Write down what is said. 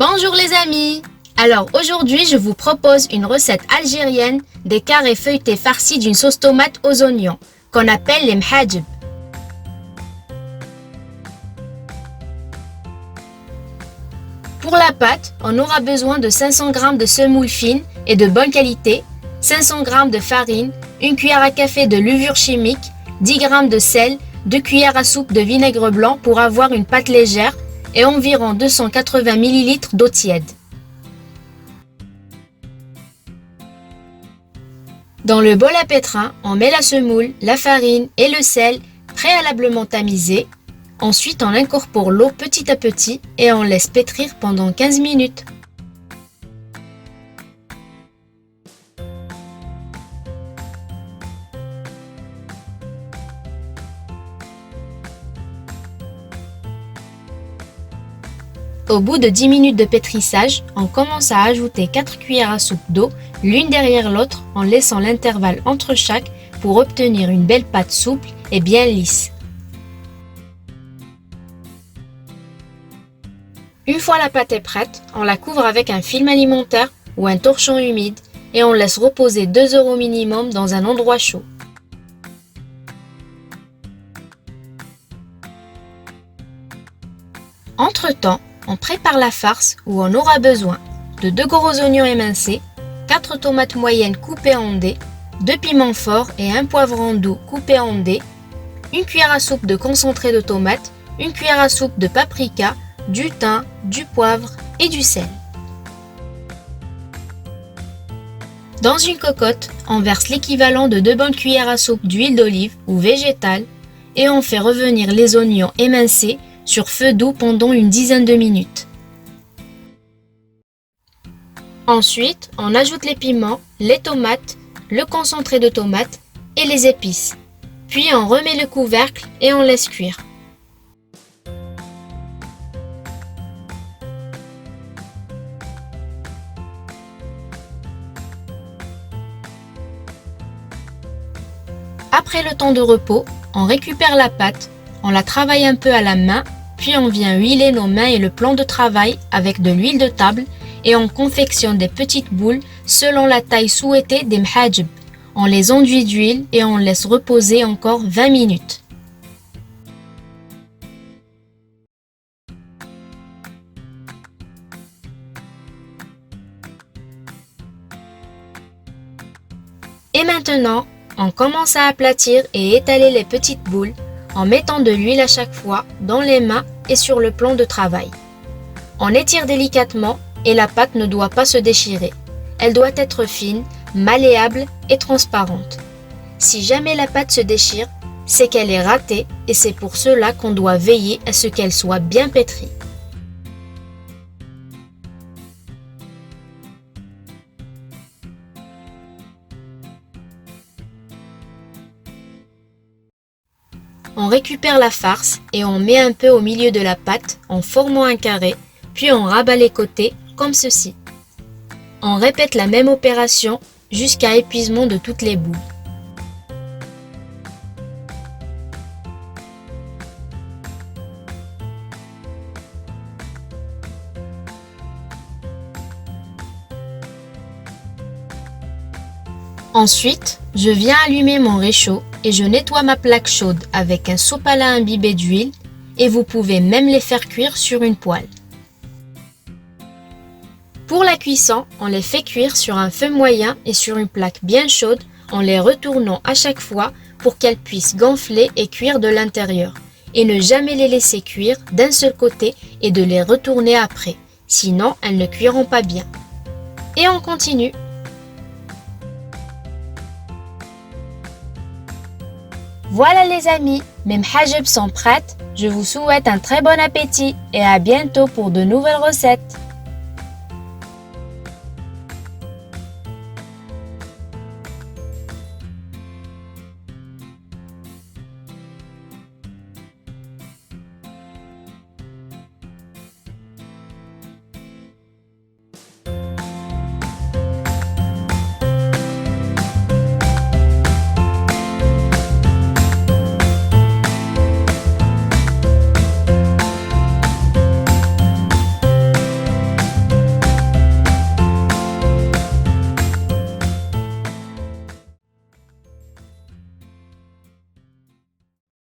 Bonjour les amis! Alors aujourd'hui je vous propose une recette algérienne des carrés feuilletés farcis d'une sauce tomate aux oignons qu'on appelle les mhajeb. Pour la pâte, on aura besoin de 500 g de semoule fine et de bonne qualité, 500 g de farine, 1 cuillère à café de levure chimique, 10 g de sel, 2 cuillères à soupe de vinaigre blanc pour avoir une pâte légère et environ 280 ml d'eau tiède. Dans le bol à pétrin, on met la semoule, la farine et le sel préalablement tamisés. Ensuite, on incorpore l'eau petit à petit et on laisse pétrir pendant 15 minutes. Au bout de 10 minutes de pétrissage, on commence à ajouter 4 cuillères à soupe d'eau, l'une derrière l'autre, en laissant l'intervalle entre chaque pour obtenir une belle pâte souple et bien lisse. Une fois la pâte est prête, on la couvre avec un film alimentaire ou un torchon humide et on laisse reposer 2 heures au minimum dans un endroit chaud. Entre-temps, on prépare la farce où on aura besoin de 2 gros oignons émincés, 4 tomates moyennes coupées en dés, 2 piments forts et 1 poivron doux coupé en dés, 1 cuillère à soupe de concentré de tomate, 1 cuillère à soupe de paprika, du thym, du poivre et du sel. Dans une cocotte, on verse l'équivalent de 2 bonnes cuillères à soupe d'huile d'olive ou végétale et on fait revenir les oignons émincés sur feu doux pendant une dizaine de minutes. Ensuite, on ajoute les piments, les tomates, le concentré de tomate et les épices. Puis on remet le couvercle et on laisse cuire. Après le temps de repos, on récupère la pâte, on la travaille un peu à la main, puis on vient huiler nos mains et le plan de travail avec de l'huile de table et on confectionne des petites boules selon la taille souhaitée des mhajeb. On les enduit d'huile et on laisse reposer encore 20 minutes. Et maintenant, on commence à aplatir et étaler les petites boules en mettant de l'huile à chaque fois dans les mains et sur le plan de travail. On étire délicatement et la pâte ne doit pas se déchirer. Elle doit être fine, malléable et transparente. Si jamais la pâte se déchire, c'est qu'elle est ratée et c'est pour cela qu'on doit veiller à ce qu'elle soit bien pétrie. On récupère la farce et on met un peu au milieu de la pâte en formant un carré, puis on rabat les côtés comme ceci. On répète la même opération jusqu'à épuisement de toutes les boules. Ensuite, je viens allumer mon réchaud et je nettoie ma plaque chaude avec un sopalin imbibé d'huile et vous pouvez même les faire cuire sur une poêle. Pour la cuisson, on les fait cuire sur un feu moyen et sur une plaque bien chaude en les retournant à chaque fois pour qu'elles puissent gonfler et cuire de l'intérieur et ne jamais les laisser cuire d'un seul côté et de les retourner après, sinon elles ne cuiront pas bien. Et on continue. Voilà les amis, mes mhajeb sont prêtes. Je vous souhaite un très bon appétit et à bientôt pour de nouvelles recettes.